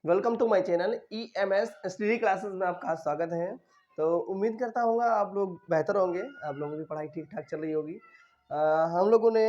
Welcome to my channel EMS study classes में आपका स्वागत है। तो उम्मीद करता हूँ आप लोग बेहतर होंगे, आप लोगों की पढ़ाई ठीक ठाक चल रही होगी। हम लोगों ने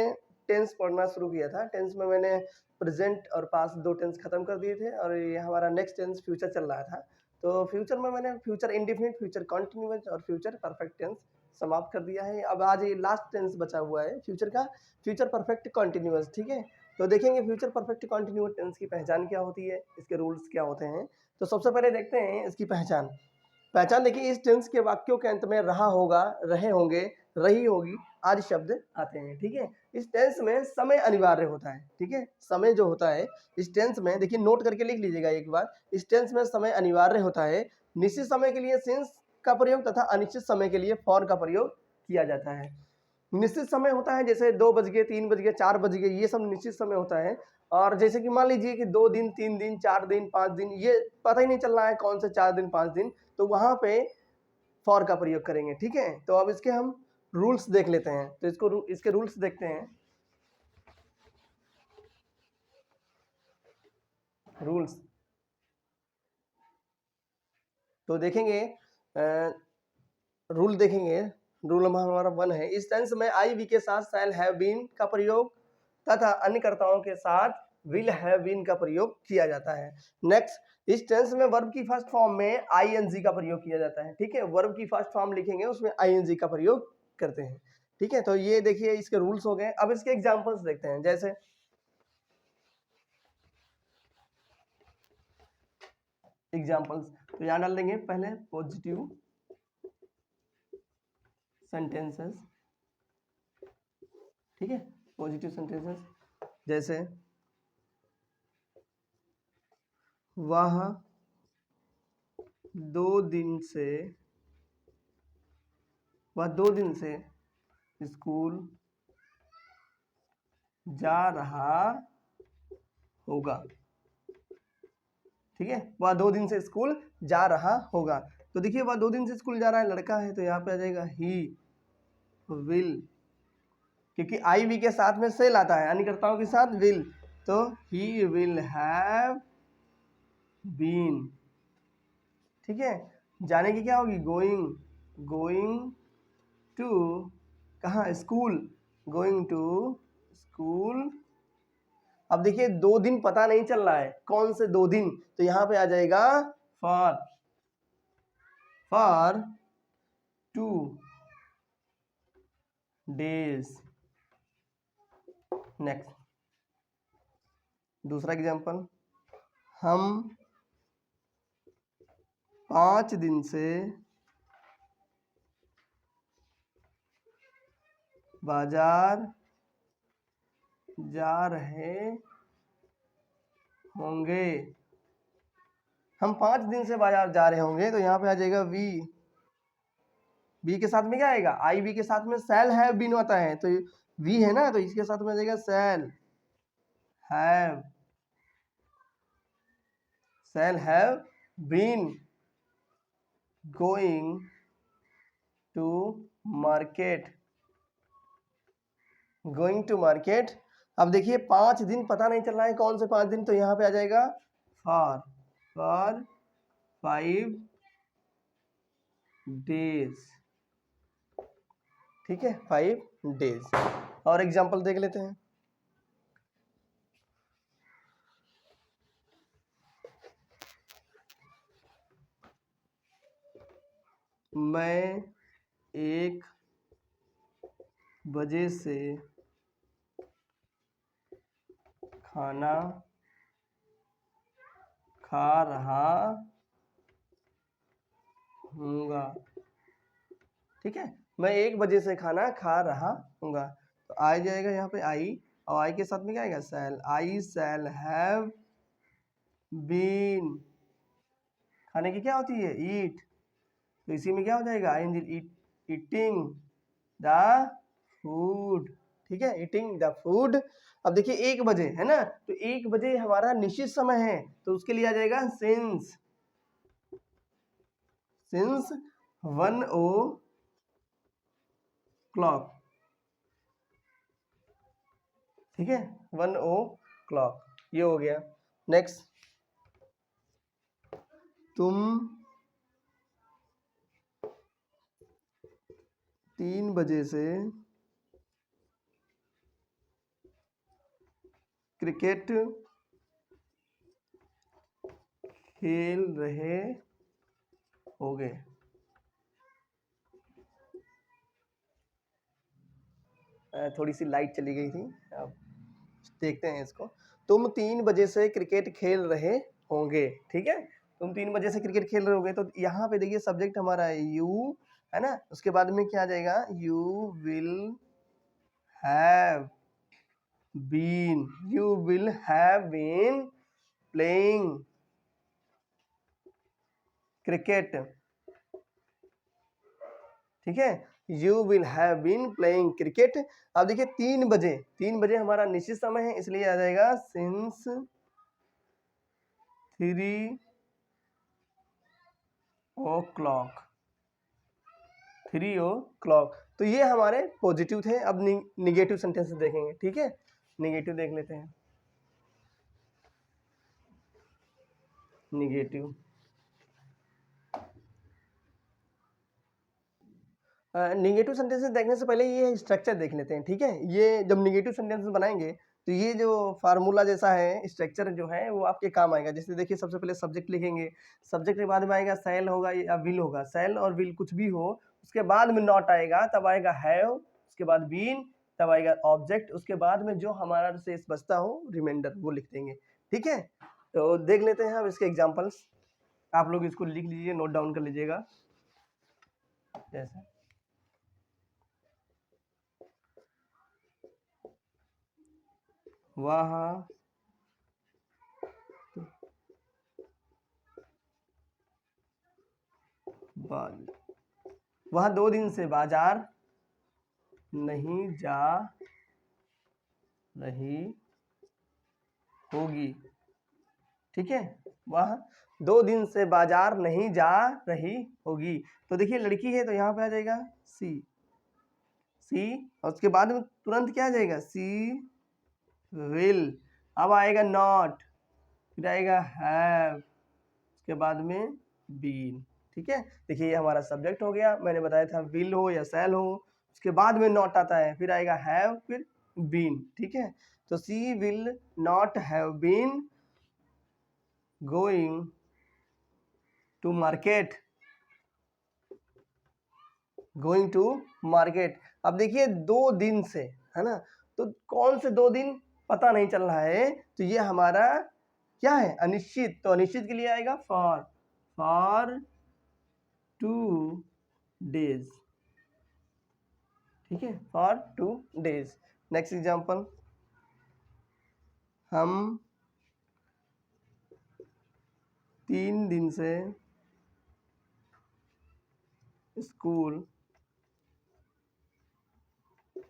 टेंस पढ़ना शुरू किया था। टेंस में मैंने प्रेजेंट और पास्ट दो टेंस खत्म कर दिए थे और ये हमारा नेक्स्ट टेंस फ्यूचर चल रहा था। तो फ्यूचर में मैंने फ्यूचर इंडेफिनिट, फ्यूचर कॉन्टिन्यूअस और फ्यूचर परफेक्ट टेंस समाप्त कर दिया है। अब आज ये लास्ट टेंस बचा हुआ है फ्यूचर का, फ्यूचर परफेक्ट कॉन्टिन्यूअस। ठीक है, तो देखेंगे फ्यूचर परफेक्ट कॉन्टिन्यूअस टेंस की पहचान क्या होती है, इसके रूल्स क्या होते हैं। तो सबसे पहले देखते हैं इसकी पहचान। पहचान देखिए, इस टेंस के वाक्यों के अंत में रहा होगा, रहे होंगे, रही होगी आदि शब्द आते हैं। ठीक है, इस टेंस में समय अनिवार्य होता है। ठीक है, समय जो होता है इस टेंस में, देखिए नोट करके लिख लीजिएगा एक बार, इस टेंस में समय अनिवार्य होता है। निश्चित समय के लिए सिंस का प्रयोग तथा अनिश्चित समय के लिए फॉर का प्रयोग किया जाता है। निश्चित समय होता है जैसे 2 बज गए, 3 बज गए, 4 बज गए, ये सब निश्चित समय होता है। और जैसे कि मान लीजिए कि 2 दिन, 3 दिन, 4 दिन, 5 दिन, ये पता ही नहीं चल रहा है कौन से 4 दिन 5 दिन, तो वहां पे फॉर का प्रयोग करेंगे। ठीक है, तो अब इसके हम रूल्स देख लेते हैं। तो इसके रूल्स देखते हैं। रूल्स तो देखेंगे, रूल देखेंगे। रूल नंबर हमारा 1 है, इस टेंस में आई वी के साथ शैल हैव बीन का प्रयोग तथा अन्य कर्ताओं के साथ विल हैव बीन का प्रयोग किया जाता है। नेक्स्ट, इस टेंस में वर्ब की फर्स्ट फॉर्म में आईएनजी का प्रयोग किया जाता है। ठीक है, वर्ब की फर्स्ट फॉर्म लिखेंगे उसमें आईएनजी का प्रयोग करते हैं। ठीक है, तो ये देखिए इसके रूल्स हो गए। अब इसके एग्जांपल्स देखते हैं। जैसे एग्जांपल्स तो यहां डाल देंगे पहले पॉजिटिव सेंटेंसेस। ठीक है, पॉजिटिव सेंटेंसेस जैसे वह 2 दिन से स्कूल जा रहा होगा। ठीक है, वह 2 दिन से स्कूल जा रहा होगा। तो देखिए वह 2 दिन से स्कूल जा रहा है, लड़का है, तो यहाँ पे आ जाएगा ही विल, क्योंकि आई वी के साथ में सेल आता है, अन्यकर्ताओं के साथ विल, तो ही विल हैव बीन। ठीक है, जाने की क्या होगी, गोइंग टू, कहाँ, स्कूल, गोइंग टू स्कूल। अब देखिए 2 दिन पता नहीं चल रहा है कौन से 2 दिन, तो यहां पे आ जाएगा फॉर 2 डेज। नेक्स्ट, दूसरा एग्जांपल, हम 5 दिन से बाजार जा रहे होंगे। हम 5 दिन से बाजार जा रहे होंगे, तो यहाँ पे आ जाएगा वी के साथ में क्या आएगा, आई वी के साथ में शैल हैव बीन होता है, तो वी है ना, तो इसके साथ में आ जाएगा shall have been going to market. अब देखिए 5 दिन पता नहीं चल रहा है कौन से 5 दिन, तो यहाँ पे आ जाएगा फॉर 5 डेज। ठीक है, 5 डेज। और एग्जांपल देख लेते हैं। मैं 1 बजे से खाना खा रहा हूँगा। ठीक है, मैं 1 बजे से खाना खा रहा हूँगा, तो आ जाएगा यहाँ पे आई, और आई के साथ में क्या आएगा, आई शैल हैव बीन। खाने की क्या होती है, ईट, तो इसी में क्या हो जाएगा, आई ईटिंग द फूड। ठीक है, ईटिंग द फूड। अब देखिए 1 बजे है ना, तो 1 बजे हमारा निश्चित समय है, तो उसके लिए आ जाएगा सिंस 1 o'clock। ठीक है, 1 o'clock, ये हो गया। नेक्स्ट, तुम 3 बजे से क्रिकेट खेल रहे होगे। थोड़ी सी लाइट चली गई थी, अब देखते हैं इसको। तुम 3 बजे से क्रिकेट खेल रहे होंगे, ठीक है। तुम 3 बजे से क्रिकेट खेल रहे होगे, तो यहाँ पे देखिए सब्जेक्ट हमारा है यू, है ना। उसके बाद में क्या आ जाएगा, you will have been, you will have been playing cricket, ठीक है। You will have been playing cricket. अब देखिए 3 बजे, 3 बजे हमारा निश्चित समय है, इसलिए आ जाएगा सिंस 3 o'clock, 3 o'clock। तो ये हमारे पॉजिटिव थे। अब निगेटिव सेंटेंसेस देखेंगे, ठीक है। निगेटिव देख लेते हैं। निगेटिव, निगेटिव सेंटेंसेस देखने से पहले ये स्ट्रक्चर देख लेते हैं, ठीक है। ये जब निगेटिव सेंटेंसेस बनाएंगे तो ये जो फार्मूला जैसा है, स्ट्रक्चर जो है वो आपके काम आएगा। जैसे देखिए सबसे पहले सब्जेक्ट लिखेंगे, सब्जेक्ट के बाद में आएगा सेल होगा या विल होगा, सेल और विल कुछ भी हो, उसके बाद में नॉट आएगा, तब आएगा हैव, उसके बाद बीन, तब आएगा ऑब्जेक्ट, उसके बाद में जो हमारा शेष बचता हो रिमाइंडर वो लिख देंगे, ठीक है। तो देख लेते हैं अब इसके एग्जाम्पल्स। आप लोग इसको लिख लीजिए, नोट डाउन कर लीजिएगा। जैसे वह वह 2 दिन से बाजार नहीं जा रही होगी, ठीक है। वह 2 दिन से बाजार नहीं जा रही होगी। तो देखिए लड़की है तो यहाँ पे आ जाएगा सी, सी, और उसके बाद में तुरंत क्या आ जाएगा, सी विल। अब आएगा नॉट, फिर आएगा हैव, उसके बाद में बीन, ठीक है। देखिए ये हमारा सब्जेक्ट हो गया। मैंने बताया था विल हो या सेल हो, उसके बाद में नॉट आता है, फिर आएगा हैव, फिर बीन, ठीक है। तो she will not have been going to market, going to market. अब देखिए 2 दिन से, है ना, तो कौन से 2 दिन पता नहीं चल रहा है, तो ये हमारा क्या है, अनिश्चित। तो अनिश्चित के लिए आएगा फॉर 2 days, ठीक है, फॉर 2 days। नेक्स्ट एग्जांपल, हम 3 दिन से स्कूल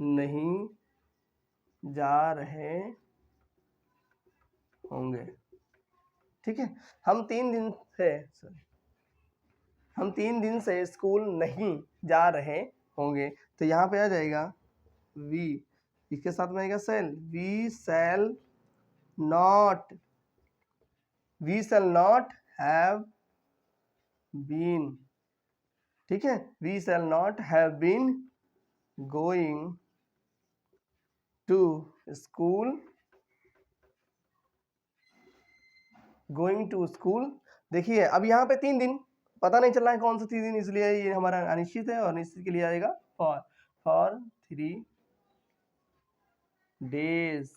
नहीं जा रहे होंगे, ठीक है। हम 3 दिन से स्कूल नहीं जा रहे होंगे, तो यहाँ पे आ जाएगा वी, इसके साथ में आएगा shall, we shall not have been, ठीक है। We shall not have been going to school, देखिए अब यहाँ पे 3 दिन पता नहीं चल रहा है कौन सा 3 दिन, इसलिए ये हमारा अनिश्चित है, और अनिश्चित के लिए आएगा फॉर 3 days,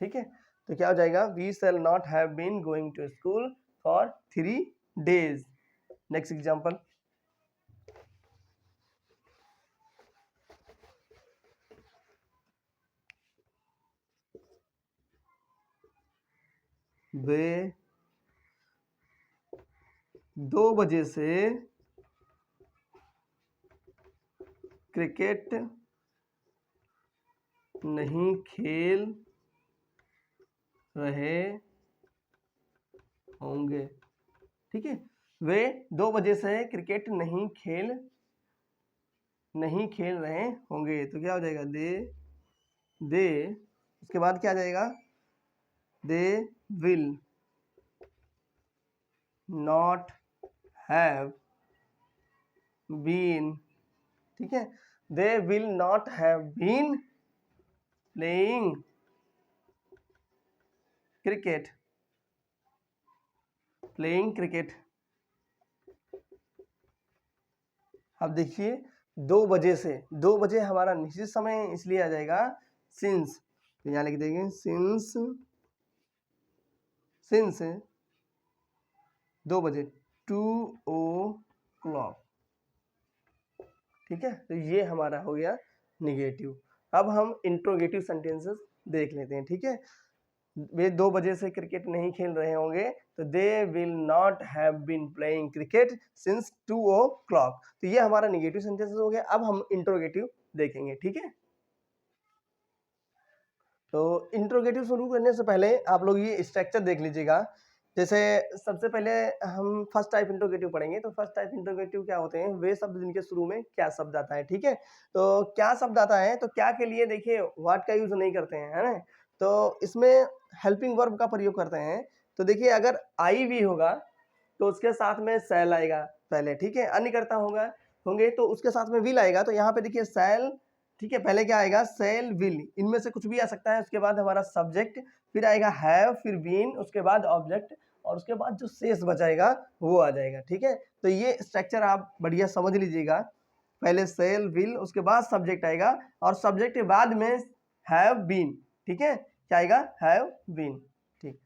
ठीक है। तो क्या हो जाएगा, we shall not have been going to school for 3 days। Next example, वे 2 बजे से क्रिकेट नहीं खेल रहे होंगे, ठीक है। वे 2 बजे से क्रिकेट नहीं खेल रहे होंगे, तो क्या हो जाएगा, दे, उसके बाद क्या आ जाएगा, they will, not have been, ठीक है, they will not have been playing cricket, अब देखिए 2 बजे से, 2 बजे हमारा निश्चित समय है इसलिए आ जाएगा सिंस, तो यहाँ लिख देंगे सिंस 2 बजे 2 o'clock, ठीक है। तो ये हमारा हो गया निगेटिव। अब हम इंट्रोगेटिव सेंटेंसेस देख लेते हैं, ठीक है। वे 2 बजे से क्रिकेट नहीं खेल रहे होंगे, तो they will not have been playing cricket since 2 o'clock, तो ये हमारा निगेटिव सेंटेंसेस हो गया। अब हम इंट्रोगेटिव देखेंगे, ठीक है। तो इंट्रोगेटिव शुरू करने से पहले आप लोग ये स्ट्रक्चर देख लीजिएगा। जैसे सबसे पहले हम फर्स्ट टाइप इंट्रोगेटिव पढ़ेंगे, तो फर्स्ट टाइप इंट्रोगेटिव क्या होते हैं, वे शब्द जिनके शुरू में क्या शब्द आता है, ठीक है। तो क्या शब्द आता है, तो क्या के लिए देखिए व्हाट का यूज नहीं करते हैं, है ना। तो इसमें हेल्पिंग वर्ब का प्रयोग करते हैं। तो देखिए अगर आई भी होगा तो उसके साथ में शैल आएगा पहले, ठीक है। अन्य कर्ता होंगे तो उसके साथ में विल आएगा। तो यहाँ पे देखिए शैल, ठीक है, पहले क्या आएगा शैल विल, इनमें से कुछ भी आ सकता है। उसके बाद हमारा सब्जेक्ट, फिर आएगा हैव, फिर बीन, उसके बाद ऑब्जेक्ट, और उसके बाद जो शेष बचाएगा वो आ जाएगा, ठीक है। तो ये स्ट्रक्चर आप बढ़िया समझ लीजिएगा। पहले शैल विल, उसके बाद सब्जेक्ट आएगा, और सब्जेक्ट के बाद में हैव बीन, ठीक है। क्या आएगा हैव बीन, ठीक।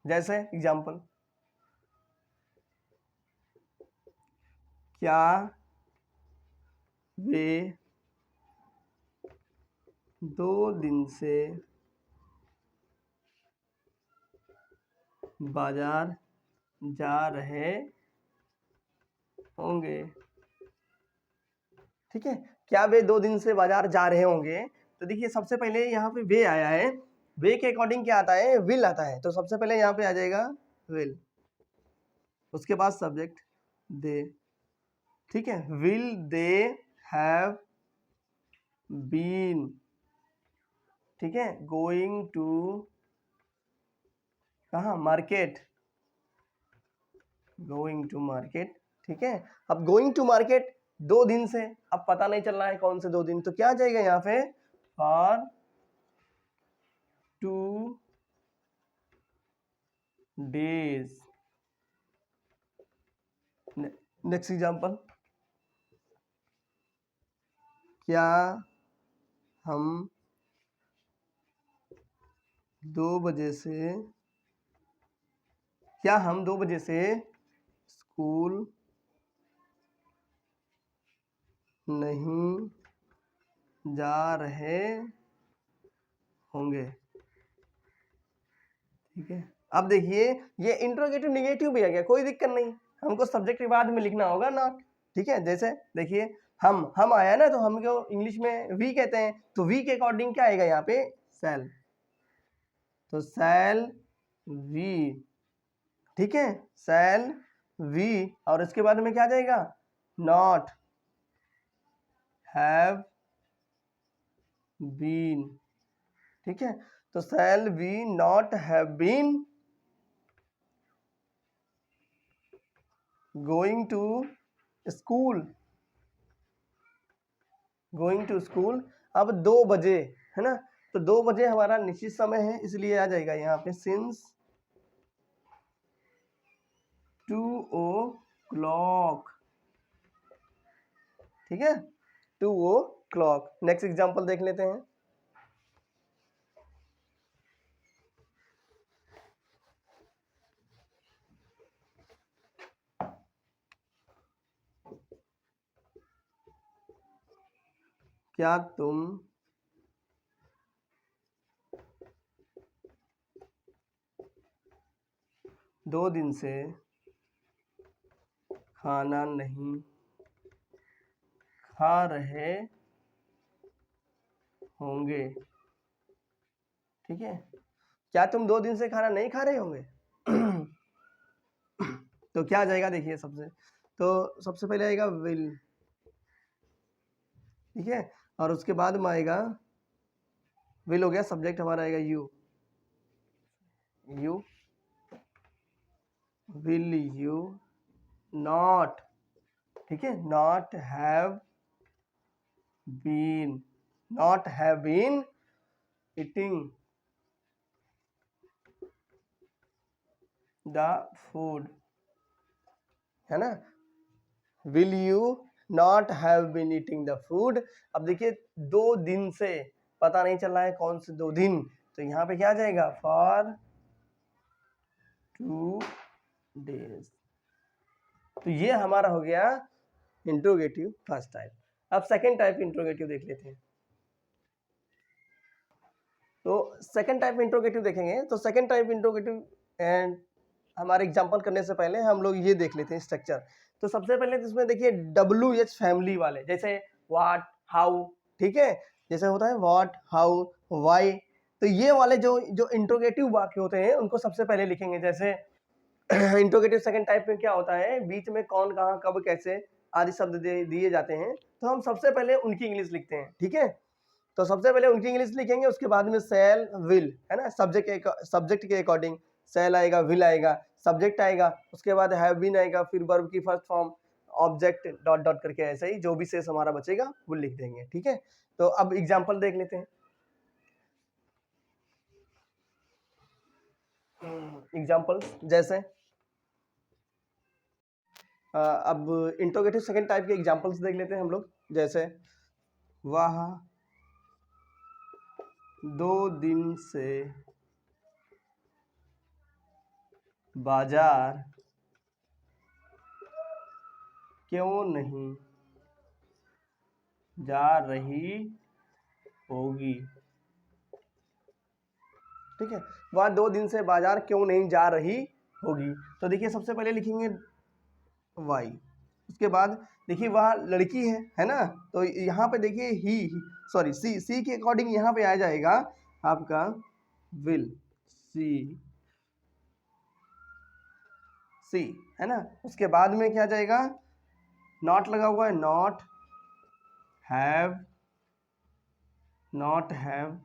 जैसे एग्जाम्पल, क्या वे 2 दिन से बाजार जा रहे होंगे, ठीक है। क्या वे 2 दिन से बाजार जा रहे होंगे, तो देखिए सबसे पहले यहाँ पे वे आया है। वे के अकॉर्डिंग क्या आता है, विल आता है। तो सबसे पहले यहाँ पे आ जाएगा विल, उसके बाद सब्जेक्ट दे, ठीक है। विल दे हैव बीन, ठीक है, गोइंग टू कहाँ, मार्केट, गोइंग टू मार्केट, ठीक है। अब गोइंग टू मार्केट 2 दिन से, अब पता नहीं चल रहा है कौन से 2 दिन, तो क्या आ जाएगा यहाँ पे फॉर 2 days। नेक्स्ट एग्जांपल, क्या हम 2 बजे से, क्या हम 2 बजे से स्कूल नहीं जा रहे होंगे, ठीक है। अब देखिए ये इंट्रोगेटिव निगेटिव भी आ गया, कोई दिक्कत नहीं, हमको सब्जेक्ट के बाद में लिखना होगा नॉट, ठीक है। जैसे देखिए हम आया ना, तो हम को इंग्लिश में वी कहते हैं, तो वी के अकॉर्डिंग क्या आएगा यहाँ पे शैल, तो शैल वी, ठीक है, शैल वी, और इसके बाद में क्या आ जाएगा नॉट हैव बीन, ठीक है। तो shall we not have been going to school, going to school. अब 2 बजे है ना, तो 2 बजे हमारा निश्चित समय है, इसलिए आ जाएगा यहाँ पे सिंस 2 o'clock, ठीक है, 2 o'clock। नेक्स्ट एग्जांपल देख लेते हैं, क्या तुम 2 दिन से खाना नहीं खा रहे होंगे, ठीक है। क्या तुम 2 दिन से खाना नहीं खा रहे होंगे तो क्या आ जाएगा देखिए सबसे पहले आएगा विल, ठीक है, और उसके बाद में आएगा विल हो गया, सब्जेक्ट हमारा आएगा यू, विल यू नॉट, ठीक है, not have been, not have been eating the food, है ना, will you not have been eating the food. अब देखिए 2 दिन से पता नहीं चल रहा है कौन से 2 दिन, तो यहाँ पे क्या आ जाएगा, फॉर 2 days। तो ये हमारा हो गया इंट्रोगेटिव फर्स्ट टाइप। अब सेकंड टाइप इंट्रोगेटिव देख लेते हैं। तो सेकंड टाइप इंट्रोगेटिव देखेंगे, तो सेकंड टाइप इंट्रोगेटिव एंड हमारे एग्जांपल करने से पहले हम लोग ये देख लेते हैं स्ट्रक्चर। तो सबसे पहले तो इसमें देखिए WH फैमिली वाले, जैसे व्हाट, हाउ, ठीक है, जैसे होता है व्हाट, हाउ, व्हाई, तो ये वाले जो जो इंट्रोगेटिव वाक्य होते हैं उनको सबसे पहले लिखेंगे। जैसे इंट्रोगेटिव सेकंड टाइप में क्या होता है, बीच में कौन, कहाँ, कब, कैसे आदि शब्द दिए जाते हैं, तो हम सबसे पहले उनकी इंग्लिश लिखते हैं, ठीक है। तो सबसे पहले उनकी इंग्लिश लिखेंगे, उसके बाद में सेल, विल, है ना, सब्जेक्ट के अकॉर्डिंग सेल आएगा, विल आएगा, सब्जेक्ट आएगा, उसके बाद हैव बीन आएगा, फिर वर्ब की first form, object, dot dot करके ऐसे ही जो भी शेष हमारा बचेगा वो लिख देंगे, ठीक है। तो अब एग्जाम्पल देख लेते हैं। एग्जाम्पल जैसे अब इंट्रोगेटिव सेकंड टाइप के एग्जांपल्स देख लेते हैं हम लोग। जैसे वह 2 दिन से बाजार क्यों नहीं जा रही होगी, ठीक है, वह 2 दिन से बाजार क्यों नहीं जा रही होगी। तो देखिए सबसे पहले लिखेंगे वाई, उसके बाद देखिए वह लड़की है ना, तो यहाँ पे देखिए ही, सॉरी सी के अकॉर्डिंग यहाँ पे आ जाएगा आपका विल, सी, है ना। उसके बाद में क्या जाएगा, नॉट लगा हुआ है, not have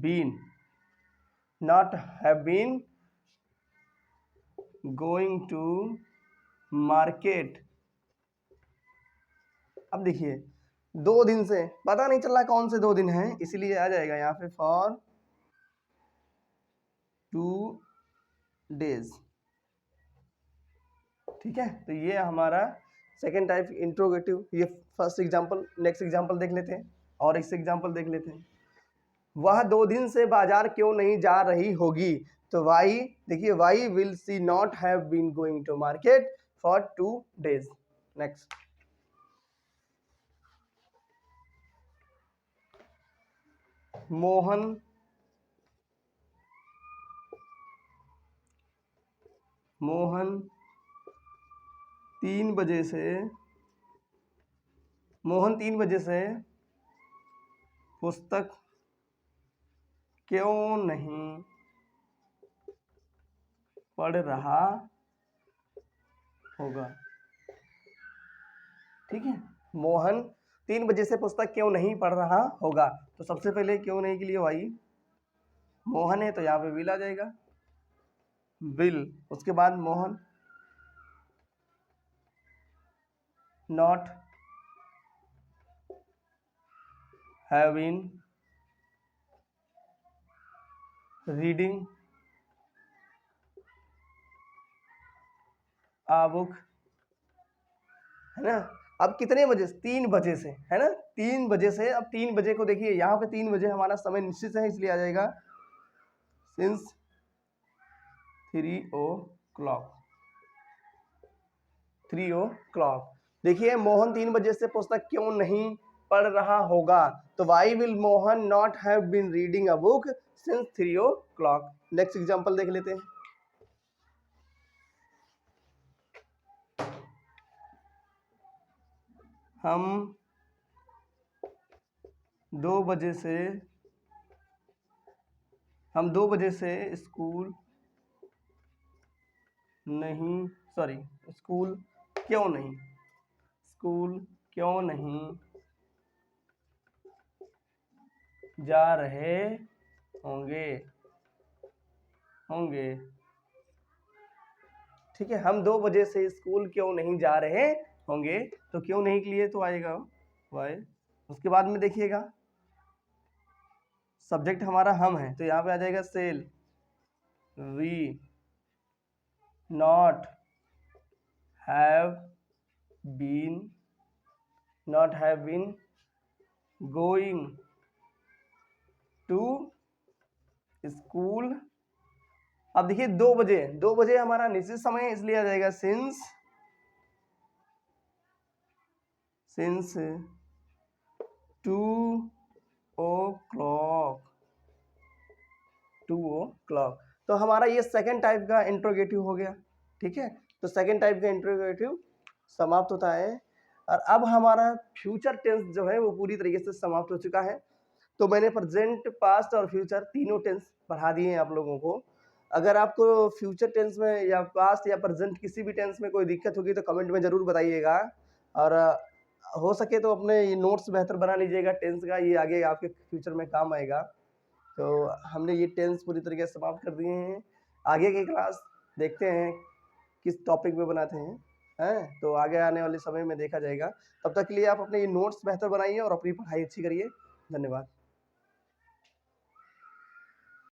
been, not have been going to market. अब देखिए 2 दिन से पता नहीं चल रहा कौन से 2 दिन है, इसीलिए आ जाएगा यहाँ पे फॉर 2 days, ठीक है। तो ये हमारा सेकेंड टाइप इंट्रोगेटिव, ये फर्स्ट एग्जांपल। नेक्स्ट एग्जांपल देख लेते हैं और इस एग्जांपल देख लेते हैं। वह 2 दिन से बाजार क्यों नहीं जा रही होगी, तो वाई, देखिए why will she not have been going to market for 2 days। Next Mohan 3 बजे से पुस्तक क्यों नहीं पढ़ रहा होगा, ठीक है। मोहन 3 बजे से पुस्तक क्यों नहीं पढ़ रहा होगा, तो सबसे पहले क्यों नहीं के लिए भाई मोहन है, तो यहाँ पे विल आ जाएगा, विल, उसके बाद Mohan not have been reading a book, है ना। अब कितने बजे, 3 बजे से, है ना, 3 बजे से। अब 3 बजे को देखिए यहाँ पे 3 बजे हमारा समय निश्चित है, इसलिए आ जाएगा सिंस 3 o'clock। देखिए मोहन 3 बजे से पुस्तक क्यों नहीं पढ़ रहा होगा, तो why will Mohan not have been reading a book since 3 o'clock। Next example देख लेते हैं। हम 2 बजे से स्कूल क्यों नहीं जा रहे होंगे। ठीक है, हम 2 बजे से स्कूल क्यों नहीं जा रहे होंगे, तो क्यों नहीं के लिए तो आएगा वाई। उसके बाद में देखिएगा सब्जेक्ट हमारा हम है, तो यहाँ पे आ जाएगा shall we not have been going to school. अब देखिए 2 बजे हमारा निश्चित समय है, इसलिए आ जाएगा सिंस 2 o'clock। तो हमारा ये सेकंड टाइप का इंट्रोगेटिव हो गया। ठीक है, तो सेकंड टाइप का इंट्रोगेटिव समाप्त होता है। और अब हमारा फ्यूचर टेंस जो है वो पूरी तरीके से समाप्त हो चुका है। तो मैंने प्रेजेंट, पास्ट और फ्यूचर तीनों टेंस पढ़ा दिए हैं आप लोगों को। अगर आपको फ्यूचर टेंस में या पास्ट या प्रेजेंट किसी भी टेंस में कोई दिक्कत होगी तो कमेंट में ज़रूर बताइएगा। और हो सके तो अपने ये नोट्स बेहतर बना लीजिएगा टेंस का, ये आगे आपके फ्यूचर में काम आएगा। तो हमने ये टेंस पूरी तरीके से समाप्त कर दिए हैं। आगे की क्लास देखते हैं किस टॉपिक पे बनाते हैं, तो आगे आने वाले समय में देखा जाएगा। तब तक के लिए आप अपने ये नोट्स बेहतर बनाइए और अपनी पढ़ाई अच्छी करिए। धन्यवाद।